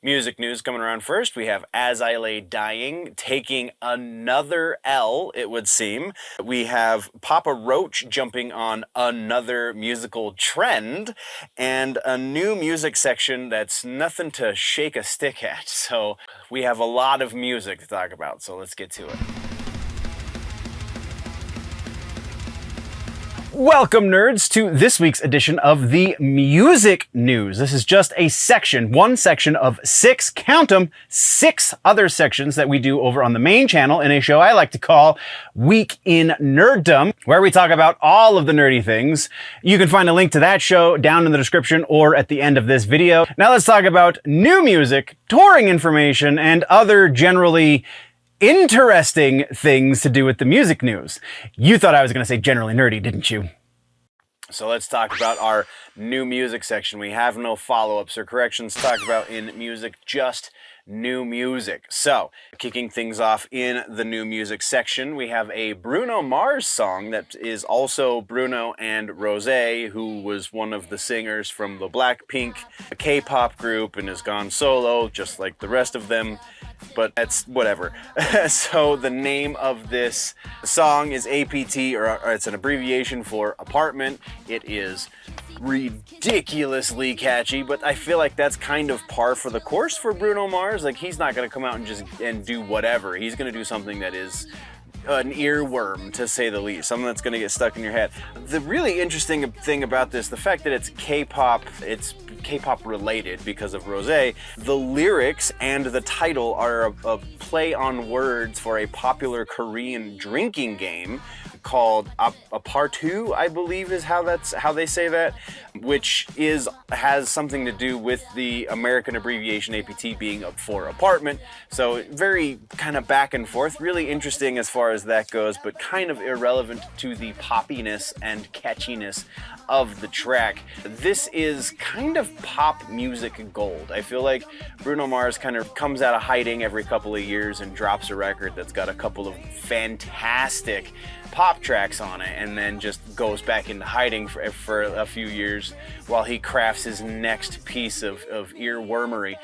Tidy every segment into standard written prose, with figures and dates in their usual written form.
Music news coming around first. We have As I Lay Dying taking another L, it would seem. We have Papa Roach jumping on another musical trend, and a new music section that's nothing to shake a stick at. So we have a lot of music to talk about, so let's get to it. Welcome, nerds, to this week's edition of the Music News. This is just a section, one section of six, count them, six other sections that we do over on the main channel in a show I like to call Week in Nerddom, where we talk about all of the nerdy things. You can find a link to that show down in the description or at the end of this video. Now let's talk about new music, touring information, and other generally interesting things to do with the music news. You thought I was going to say generally nerdy, didn't you? So let's talk about our new music section. We have no follow-ups or corrections to talk about in music, just new music. So, kicking things off in the new music section, we have a Bruno Mars song that is also Bruno and Rosé, who was one of the singers from the Blackpink K-pop group and has gone solo, just like the rest of them. But that's whatever. So the name of this song is APT, or it's an abbreviation for apartment. It is ridiculously catchy, but I feel like that's kind of par for the course for Bruno Mars. Like, he's not going to come out and do whatever. He's going to do something that is an earworm, to say the least, something that's going to get stuck in your head. The really interesting thing about this, the fact that it's K-pop related because of Rosé, the lyrics and the title are a play on words for a popular Korean drinking game called Apartu, I believe is how they say that, which has something to do with the American abbreviation APT being for apartment. So very kind of back and forth, really interesting as far as that goes, but kind of irrelevant to the poppiness and catchiness of the track. This is kind of pop music gold. I feel like Bruno Mars kind of comes out of hiding every couple of years and drops a record that's got a couple of fantastic pop tracks on it, and then just goes back into hiding for a few years while he crafts his next piece of earwormery.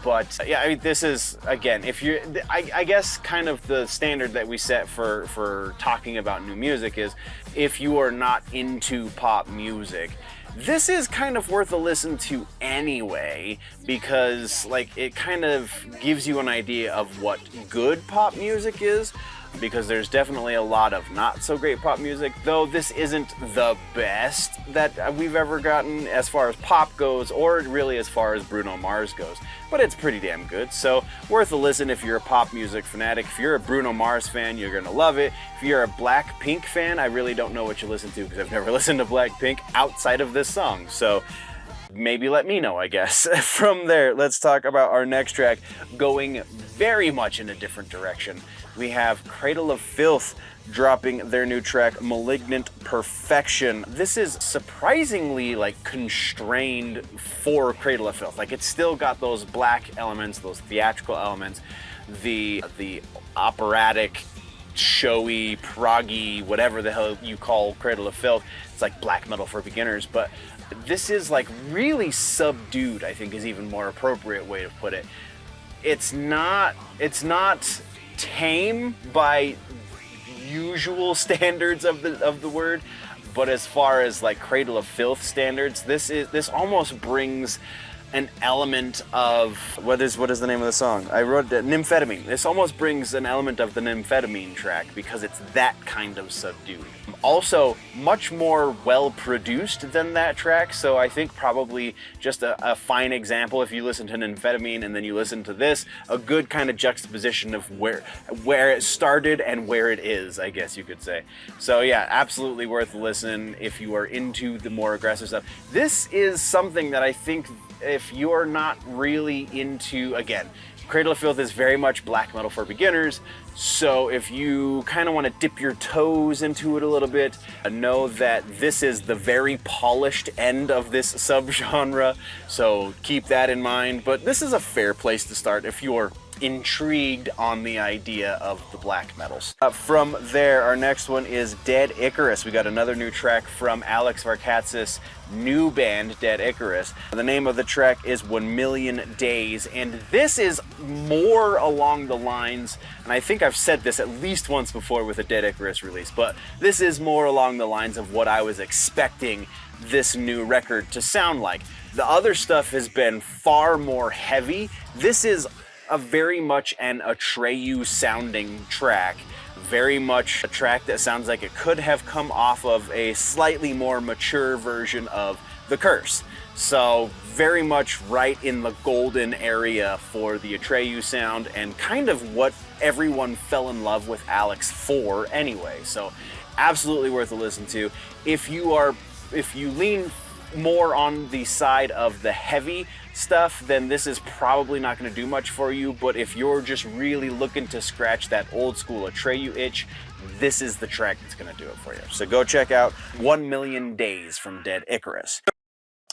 But yeah, I mean, this is, again, if you're, I guess kind of the standard that we set for talking about new music is, if you are not into pop music, this is kind of worth a listen to anyway, because like it kind of gives you an idea of what good pop music is, because there's definitely a lot of not so great pop music, though this isn't the best that we've ever gotten as far as pop goes, or really as far as Bruno Mars goes, but it's pretty damn good, so worth a listen if you're a pop music fanatic. If you're a Bruno Mars fan, you're gonna love it. If you're a Blackpink fan, I really don't know what you listen to, because I've never listened to Blackpink outside of this song, so maybe let me know, I guess. From there, let's talk about our next track, going very much in a different direction. We have Cradle of Filth dropping their new track, Malignant Perfection. This is surprisingly like constrained for Cradle of Filth. Like, it's still got those black elements, those theatrical elements, the operatic, showy, proggy, whatever the hell you call Cradle of Filth. It's like black metal for beginners, but this is like really subdued, I think is even more appropriate way to put it. It's not tame by usual standards of the word, but as far as like Cradle of Filth standards, this almost brings an element of what is the name of the song? I wrote it, Lymphedema. This almost brings an element of the Lymphedema track because it's that kind of subdued. Also, much more well produced than that track, so I think probably just a fine example if you listen to Lymphedema and then you listen to this, a good kind of juxtaposition of where it started and where it is, I guess you could say. So yeah, absolutely worth a listen if you are into the more aggressive stuff. This is something that I think if you're not really into, again, Cradle of Filth is very much black metal for beginners, so if you kind of want to dip your toes into it a little bit, know that this is the very polished end of this subgenre, so keep that in mind. But this is a fair place to start if you're intrigued on the idea of the black metals. From there, our next one is Dead Icarus. We got another new track from Alex Varkatzis, new band, Dead Icarus. The name of the track is 1,000,000 Days, and this is more along the lines, and I think I've said this at least once before with a Dead Icarus release, but this is more along the lines of what I was expecting this new record to sound like. The other stuff has been far more heavy. This is a very much an Atreyu sounding track. Very much a track that sounds like it could have come off of a slightly more mature version of The Curse. So very much right in the golden area for the Atreyu sound, and kind of what everyone fell in love with Alex for anyway. So absolutely worth a listen to. If you lean more on the side of the heavy stuff, then this is probably not going to do much for you. But if you're just really looking to scratch that old school Atreyu itch, this is the track that's going to do it for you. So go check out 1,000,000 Days from Dead Icarus.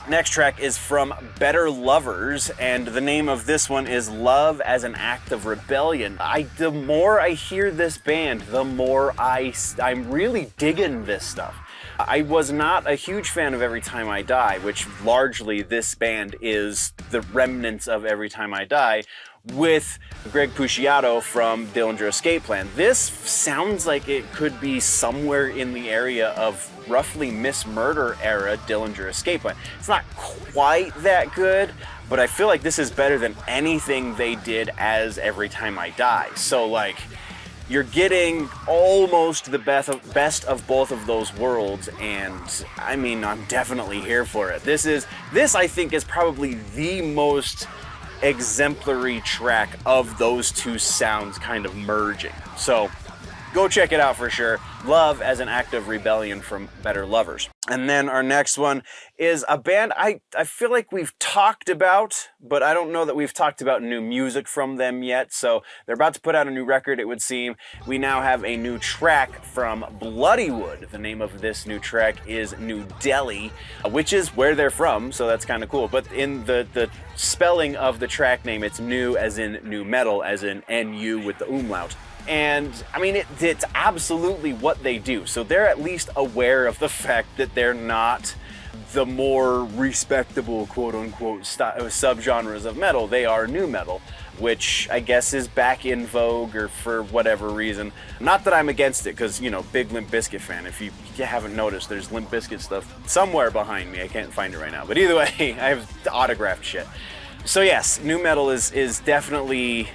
Next track is from Better Lovers, and the name of this one is Love as an Act of Rebellion. The more I hear this band, the more I'm really digging this stuff. I was not a huge fan of Every Time I Die, which largely this band is the remnants of Every Time I Die, with Greg Puciato from Dillinger Escape Plan. This sounds like it could be somewhere in the area of roughly Miss Murder era Dillinger Escape Plan. It's not quite that good, but I feel like this is better than anything they did as Every Time I Die. So like, you're getting almost the best of both of those worlds, and I mean, I'm definitely here for it. This I think is probably the most exemplary track of those two sounds kind of merging. So go check it out for sure. Love as an Act of Rebellion from Better Lovers. And then our next one is a band I feel like we've talked about, but I don't know that we've talked about new music from them yet. So they're about to put out a new record, it would seem. We now have a new track from Bloodywood. The name of this new track is New Delhi, which is where they're from, so that's kind of cool. But in the spelling of the track name, it's new as in new metal, as in NU with the umlaut. And I mean, it's absolutely what they do. So they're at least aware of the fact that they're not the more respectable, quote unquote, subgenres of metal. They are new metal, which I guess is back in vogue, or for whatever reason. Not that I'm against it, because, you know, big Limp Bizkit fan. If you haven't noticed, there's Limp Bizkit stuff somewhere behind me. I can't find it right now. But either way, I have autographed shit. So yes, new metal is definitely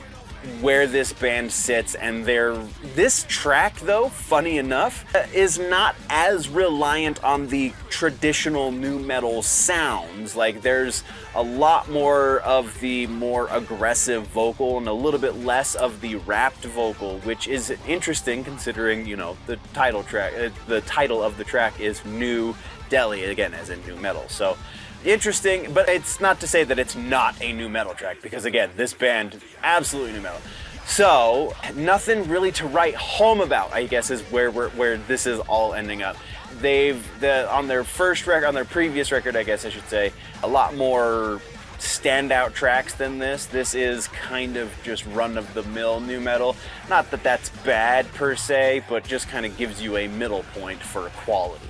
where this band sits, and this track, though, funny enough, is not as reliant on the traditional new metal sounds. Like, there's a lot more of the more aggressive vocal and a little bit less of the rapped vocal, which is interesting considering, you know, the title of the track is New Delhi, again, as in new metal. So interesting, but it's not to say that it's not a new metal track, because again, this band, absolutely new metal. So nothing really to write home about, I guess, is where this is all ending up. On their previous record, I guess I should say, a lot more standout tracks than this. This is kind of just run-of-the-mill new metal. Not that that's bad per se, but just kind of gives you a middle point for quality.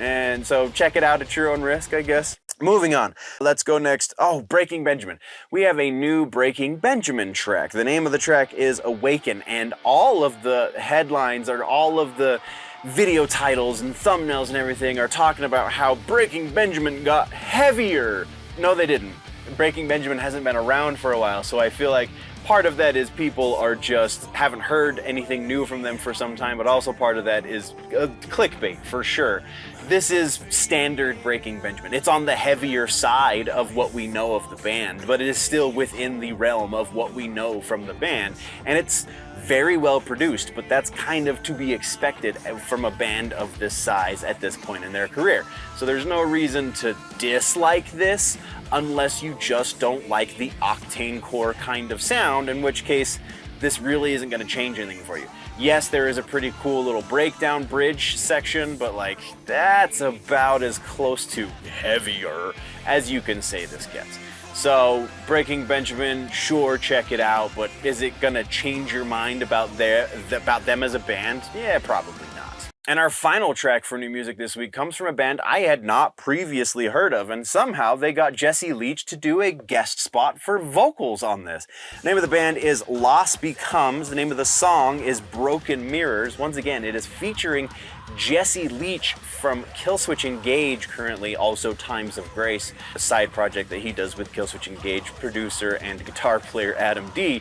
And so check it out at your own risk, I guess. Moving on, let's go next. Oh, Breaking Benjamin. We have a new Breaking Benjamin track. The name of the track is Awaken, and all of the headlines, or all of the video titles and thumbnails and everything, are talking about how Breaking Benjamin got heavier. No, they didn't. Breaking Benjamin hasn't been around for a while, so I feel like part of that is people are just haven't heard anything new from them for some time, but also part of that is clickbait for sure. This is standard Breaking Benjamin. It's on the heavier side of what we know of the band, but it is still within the realm of what we know from the band, and it's very well produced, but that's kind of to be expected from a band of this size at this point in their career. So there's no reason to dislike this unless you just don't like the octane core kind of sound, in which case this really isn't going to change anything for you. Yes, there is a pretty cool little breakdown bridge section, but like, that's about as close to heavier as you can say this gets. So Breaking Benjamin, sure, check it out, but is it gonna change your mind about them as a band? Yeah, probably not. And our final track for new music this week comes from a band I had not previously heard of, and somehow they got Jesse Leach to do a guest spot for vocals on this. The name of the band is Lost Becomes. The name of the song is Broken Mirrors. Once again, it is featuring Jesse Leach from Killswitch Engage, currently also Times of Grace, a side project that he does with Killswitch Engage producer and guitar player Adam D.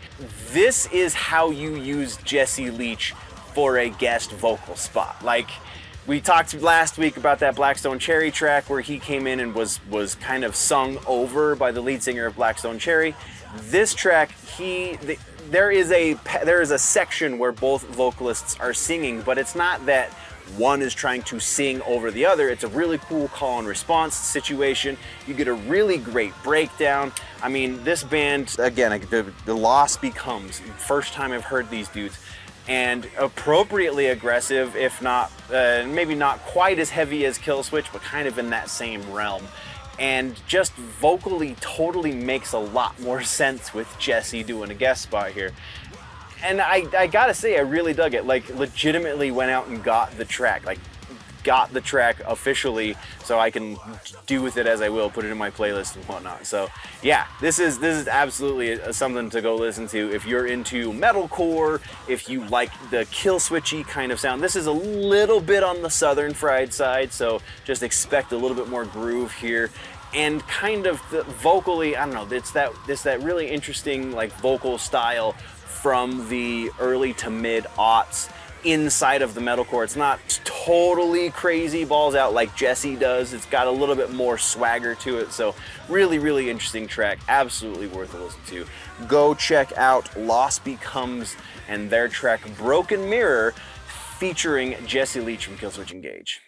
This is how you use Jesse Leach for a guest vocal spot. Like, we talked last week about that Blackstone Cherry track where he came in and was kind of sung over by the lead singer of Blackstone Cherry. This track, there is a section where both vocalists are singing, but it's not that one is trying to sing over the other. It's a really cool call and response situation. You get a really great breakdown. I mean, this band, again, the Lost Becomes, first time I've heard these dudes, and appropriately aggressive, if not, maybe not quite as heavy as Killswitch, but kind of in that same realm. And just vocally totally makes a lot more sense with Jesse doing a guest spot here. And I gotta say, I really dug it. Like, legitimately went out and got the track. Like, got the track officially, so I can do with it as I will, put it in my playlist and whatnot. So yeah, this is absolutely something to go listen to if you're into metalcore, if you like the Killswitchy kind of sound. This is a little bit on the Southern Fried side, so just expect a little bit more groove here. And kind of vocally, I don't know, it's that really interesting like vocal style from the early to mid aughts inside of the metalcore. It's not totally crazy balls out like Jesse does. It's got a little bit more swagger to it. So really, really interesting track. Absolutely worth a listen to. Go check out Lost Becomes and their track Broken Mirror featuring Jesse Leach from Killswitch Engage.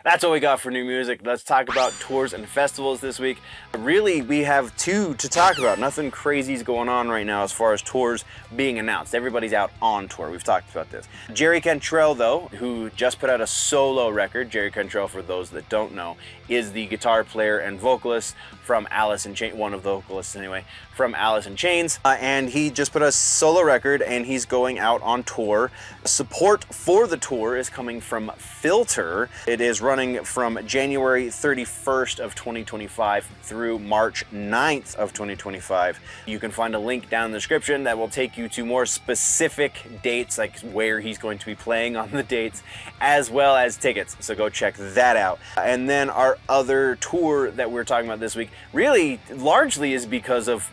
That's all we got for new music. Let's talk about tours and festivals this week. Really, we have two to talk about. Nothing crazy is going on right now as far as tours being announced. Everybody's out on tour. We've talked about this. Jerry Cantrell, though, who just put out a solo record. Jerry Cantrell, for those that don't know, is the guitar player and vocalist from Alice in Chains, one of the vocalists anyway, from Alice in Chains. And he just put a solo record and he's going out on tour. Support for the tour is coming from Filter. It is running from January 31st of 2025 through March 9th of 2025. You can find a link down in the description that will take you to more specific dates, like where he's going to be playing on the dates, as well as tickets. So go check that out. And then our other tour that we're talking about this week really largely is because of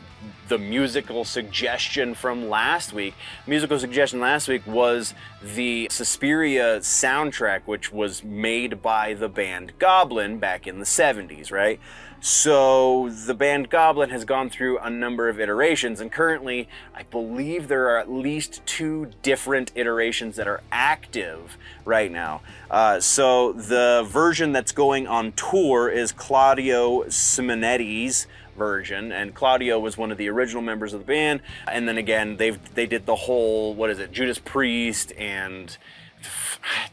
the musical suggestion from last week. Musical suggestion last week was the Suspiria soundtrack, which was made by the band Goblin back in the 70s, right? So the band Goblin has gone through a number of iterations, and currently I believe there are at least 2 different iterations that are active right now. So the version that's going on tour is Claudio Simonetti's version, and Claudio was one of the original members of the band, and then again they did the whole, what is it, Judas Priest, and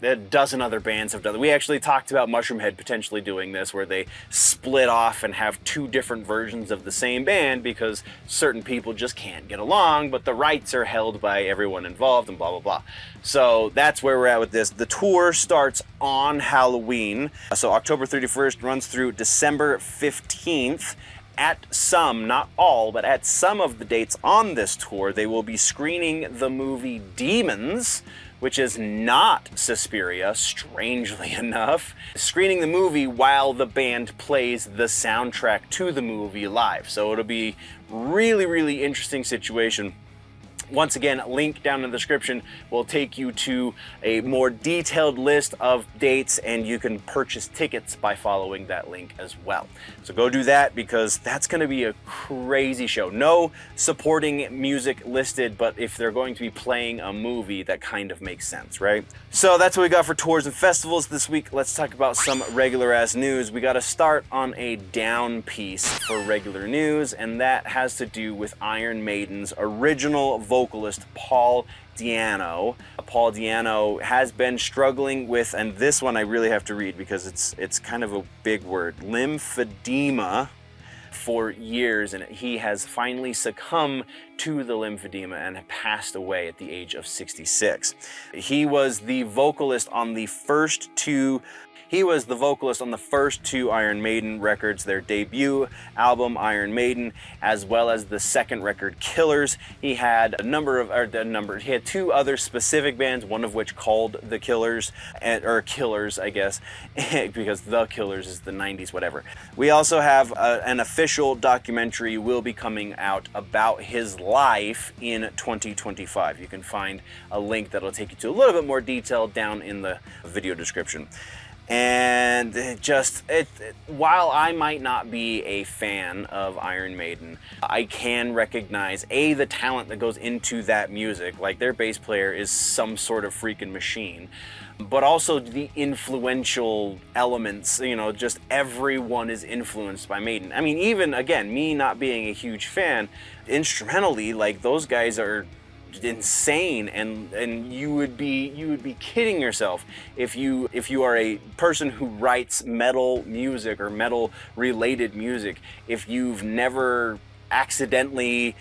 a dozen other bands have done it. We actually talked about Mushroomhead potentially doing this, where they split off and have 2 different versions of the same band because certain people just can't get along, but the rights are held by everyone involved and blah blah blah. So that's where we're at with this. The tour starts on Halloween, so October 31st runs through December 15th. At some, not all, but at some of the dates on this tour, they will be screening the movie Demons, which is not Suspiria, strangely enough. Screening the movie while the band plays the soundtrack to the movie live. So it'll be really, really interesting situation. Once again, link down in the description will take you to a more detailed list of dates, and you can purchase tickets by following that link as well. So go do that, because that's going to be a crazy show. No supporting music listed, but if they're going to be playing a movie, that kind of makes sense, right? So that's what we got for tours and festivals this week. Let's talk about some regular ass news. We got to start on a down piece for regular news, and that has to do with Iron Maiden's original vocalist Paul Di'Anno. Paul Di'Anno has been struggling with, and this one I really have to read because it's kind of a big word, lymphedema for years, and he has finally succumbed to the lymphedema and passed away at the age of 66. He was the vocalist on the first two Iron Maiden records, their debut album, Iron Maiden, as well as the second record, Killers. He had he had two other specific bands, one of which called The Killers, or Killers, I guess, because The Killers is the 90s, whatever. We also have an official documentary will be coming out about his life in 2025. You can find a link that'll take you to a little bit more detail down in the video description. And while I might not be a fan of Iron Maiden, I can recognize the talent that goes into that music. Like, their bass player is some sort of freaking machine, but also the influential elements, you know, just everyone is influenced by Maiden. I mean, even, again, me not being a huge fan, instrumentally, like, those guys are insane, and you would be kidding yourself if you are a person who writes metal music or metal related music, if you've never accidentally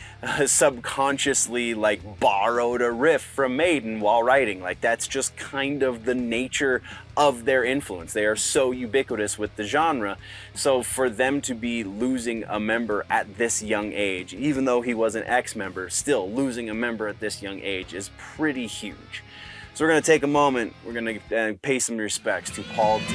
subconsciously like borrowed a riff from Maiden while writing. Like, that's just kind of the nature of their influence. They are so ubiquitous with the genre. So for them to be losing a member at this young age, even though he was an ex-member, still losing a member at this young age is pretty huge. So we're going to take a moment, we're going to pay some respects to Paul D.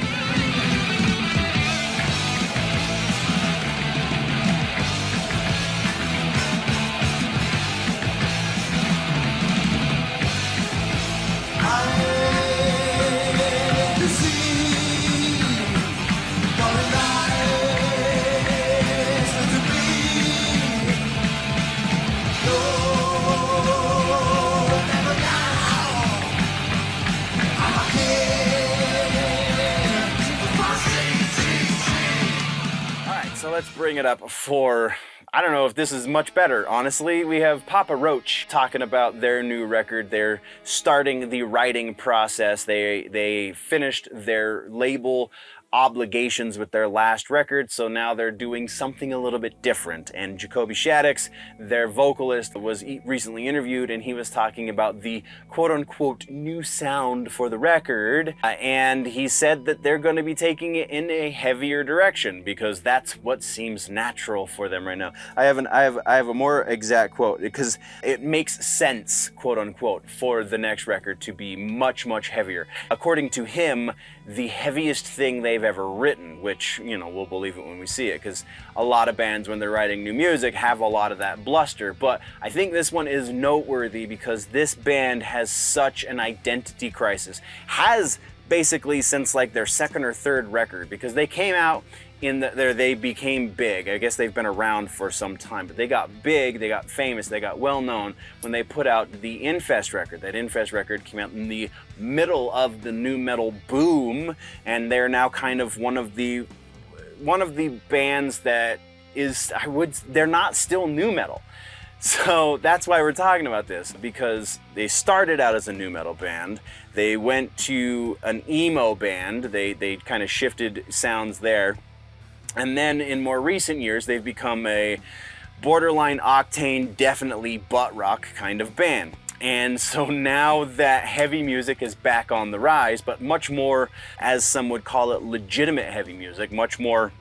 So let's bring it up for, I don't know if this is much better, honestly. We have Papa Roach talking about their new record. They're starting the writing process. They finished their label obligations with their last record, so now they're doing something a little bit different. And Jacoby Shaddix, their vocalist, was recently interviewed, and he was talking about the quote-unquote new sound for the record, and he said that they're going to be taking it in a heavier direction because that's what seems natural for them right now. I have a more exact quote because it makes sense, quote-unquote, for the next record to be much, much heavier. According to him, the heaviest thing they've ever written, which, you know, we'll believe it when we see it, because a lot of bands, when they're writing new music, have a lot of that bluster. But I think this one is noteworthy because this band has such an identity crisis. Has basically since like their second or third record, because they came out they became big. I guess they've been around for some time, but they got big, they got famous, they got well known when they put out the Infest record. That Infest record came out in the middle of the nu metal boom, and they're now kind of one of the bands that is, they're not still nu metal. So that's why we're talking about this, because they started out as a nu metal band. They went to an emo band. They kind of shifted sounds there. And then in more recent years, they've become a borderline octane, definitely butt rock kind of band. And so now that heavy music is back on the rise, but much more, as some would call it, legitimate heavy music, much more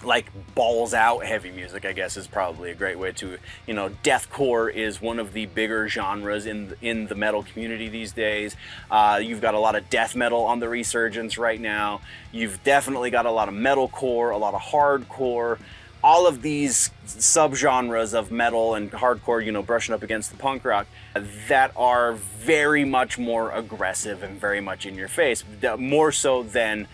like balls out heavy music, I guess is probably a great way to, you know, deathcore is one of the bigger genres in the metal community these days. You've got a lot of death metal on the resurgence right now. You've definitely got a lot of metalcore, a lot of hardcore, all of these subgenres of metal and hardcore, you know, brushing up against the punk rock, that are very much more aggressive and very much in your face, more so than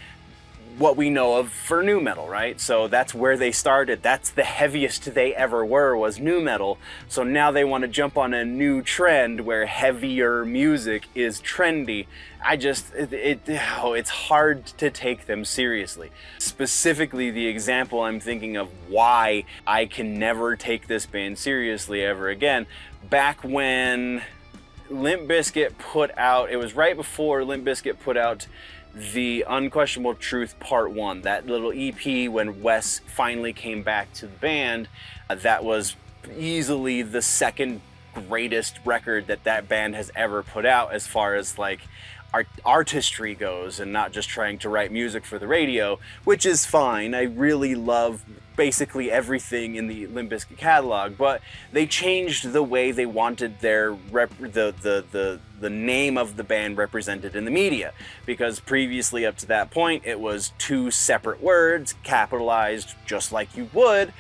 what we know of for nu metal, right? So that's where they started. That's the heaviest they ever were, was nu metal. So now they want to jump on a new trend where heavier music is trendy. It's hard to take them seriously. Specifically, the example I'm thinking of why I can never take this band seriously ever again, back when Limp Bizkit put out, it was right before Limp Bizkit put out The Unquestionable Truth Part 1, that little EP when Wes finally came back to the band, that was easily the second greatest record that band has ever put out as far as like artistry goes, and not just trying to write music for the radio, which is fine. I really love basically everything in the Limp Bizkit catalog, but they changed the way they wanted their the name of the band represented in the media, because previously up to that point it was two separate words capitalized just like you would,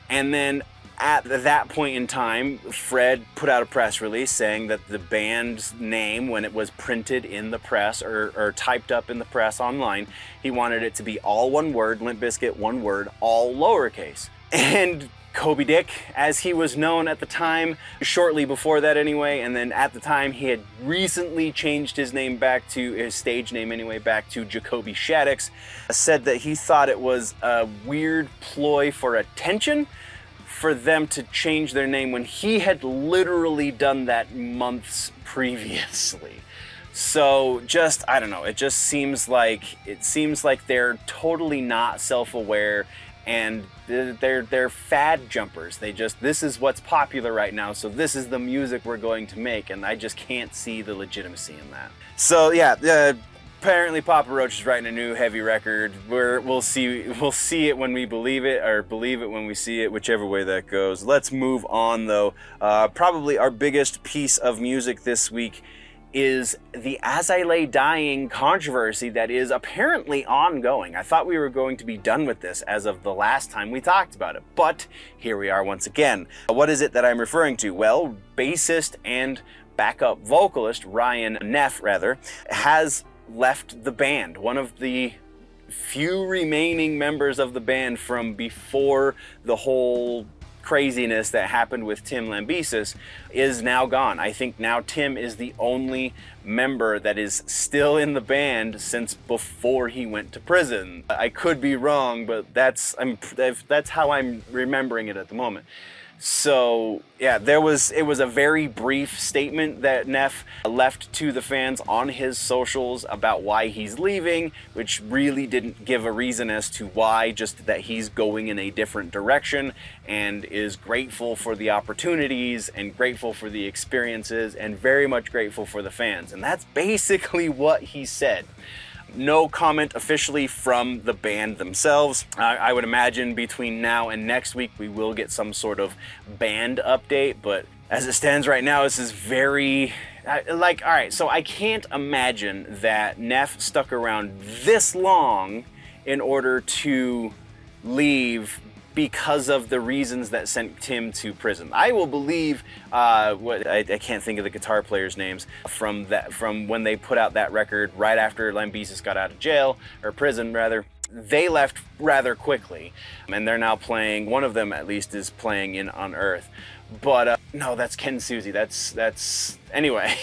and then at that point in time, Fred put out a press release saying that the band's name, when it was printed in the press or typed up in the press online, he wanted it to be all one word, Limp Bizkit, one word, all lowercase. And Kobe Dick, as he was known at the time, shortly before that anyway, and then at the time he had recently changed his name back to, his stage name anyway, back to Jacoby Shaddix, said that he thought it was a weird ploy for attention for them to change their name when he had literally done that months previously. So just, I don't know, it just seems like they're totally not self-aware, and they're fad jumpers. They just, this is what's popular right now, so this is the music we're going to make, and I just can't see the legitimacy in that. So yeah, apparently Papa Roach is writing a new heavy record. We'll see it when we believe it, or believe it when we see it, whichever way that goes. Let's move on though. Probably our biggest piece of music this week is the As I Lay Dying controversy that is apparently ongoing. I thought we were going to be done with this as of the last time we talked about it, but here we are once again. What is it that I'm referring to? Well, bassist and backup vocalist Ryan Neff, has left the band. One of the few remaining members of the band from before the whole craziness that happened with Tim Lambesis is now gone. I think now Tim is the only member that is still in the band since before he went to prison. I could be wrong, but that's how I'm remembering it at the moment. So yeah, it was a very brief statement that Neff left to the fans on his socials about why he's leaving, which really didn't give a reason as to why, just that he's going in a different direction and is grateful for the opportunities and grateful for the experiences and very much grateful for the fans. And that's basically what he said. No comment officially from the band themselves. I would imagine between now and next week we will get some sort of band update, but as it stands right now, this is very, like, all right, so I can't imagine that Neff stuck around this long in order to leave because of the reasons that sent Tim to prison. I will believe I can't think of the guitar players' names from when they put out that record right after Lambesis got out of jail, or prison rather. They left rather quickly, and they're now playing, one of them at least is playing in Unearth. But no, that's Ken Suzy. That's anyway.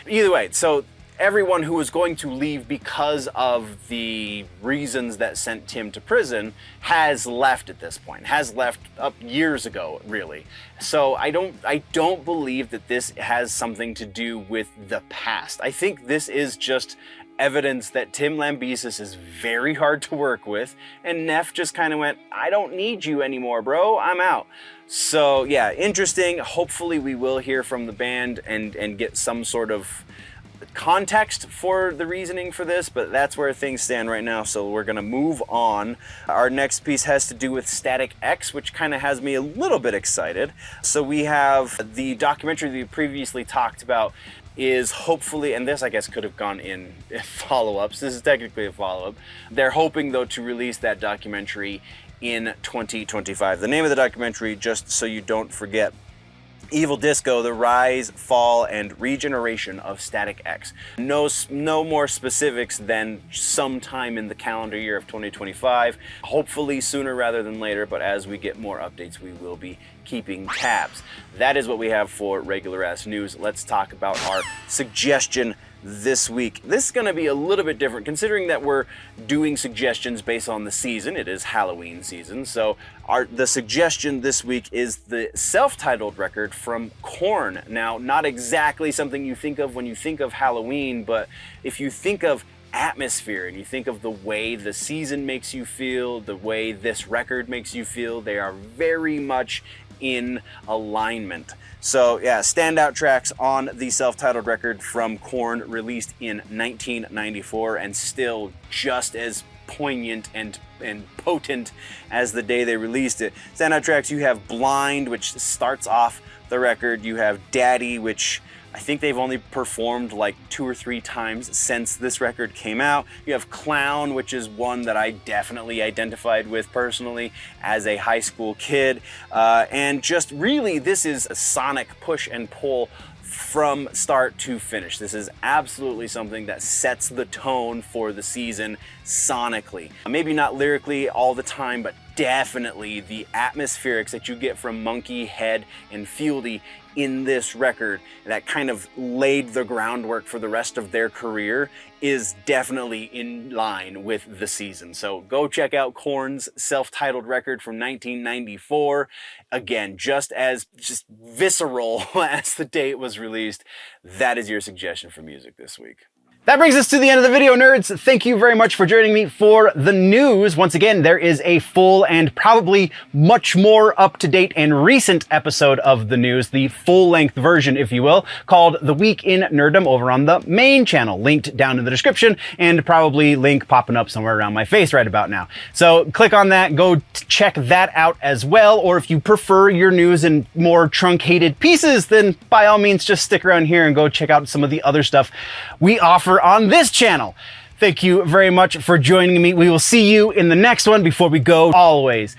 Either way, so everyone who was going to leave because of the reasons that sent Tim to prison has left at this point, has left up years ago, really. So I don't believe that this has something to do with the past. I think this is just evidence that Tim Lambesis is very hard to work with, and Neff just kind of went, I don't need you anymore, bro, I'm out. So yeah, interesting. Hopefully we will hear from the band and get some sort of context for the reasoning for this, but that's where things stand right now, so we're gonna move on. Our next piece has to do with Static X, which kind of has me a little bit excited. So we have the documentary that we previously talked about is hopefully, and this I guess could have gone in follow-ups, this is technically a follow-up. They're hoping though to release that documentary in 2025. The name of the documentary, just so you don't forget, Evil Disco, The Rise, Fall, and Regeneration of Static X. No more specifics than sometime in the calendar year of 2025. Hopefully sooner rather than later, but as we get more updates, we will be keeping tabs. That is what we have for regular ass news. Let's talk about our suggestion this week. This is going to be a little bit different considering that we're doing suggestions based on the season. It is Halloween season, so the suggestion this week is the self-titled record from Korn. Now, not exactly something you think of when you think of Halloween, but if you think of atmosphere and you think of the way the season makes you feel, the way this record makes you feel, they are very much in alignment. So yeah, standout tracks on the self-titled record from Korn, released in 1994 and still just as poignant and potent as the day they released it. Standout tracks, you have Blind, which starts off the record. You have Daddy, which I think they've only performed like 2 or 3 times since this record came out. You have Clown, which is one that I definitely identified with personally as a high school kid. And just really, this is a sonic push and pull from start to finish. This is absolutely something that sets the tone for the season sonically. Maybe not lyrically all the time, but definitely the atmospherics that you get from Monkey, Head, and Fieldy in this record that kind of laid the groundwork for the rest of their career is definitely in line with the season. So go check out Korn's self-titled record from 1994. Again, just visceral as the day it was released. That is your suggestion for music this week. That brings us to the end of the video, nerds. Thank you very much for joining me for the news. Once again, there is a full and probably much more up-to-date and recent episode of the news, the full-length version, if you will, called The Week in Nerddom over on the main channel, linked down in the description, and probably link popping up somewhere around my face right about now. So click on that, go check that out as well, or if you prefer your news in more truncated pieces, then by all means just stick around here and go check out some of the other stuff we offer on this channel. Thank you very much for joining me. We will see you in the next one. Before we go, always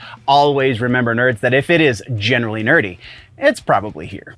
remember, nerds, that if it is generally nerdy, it's probably here.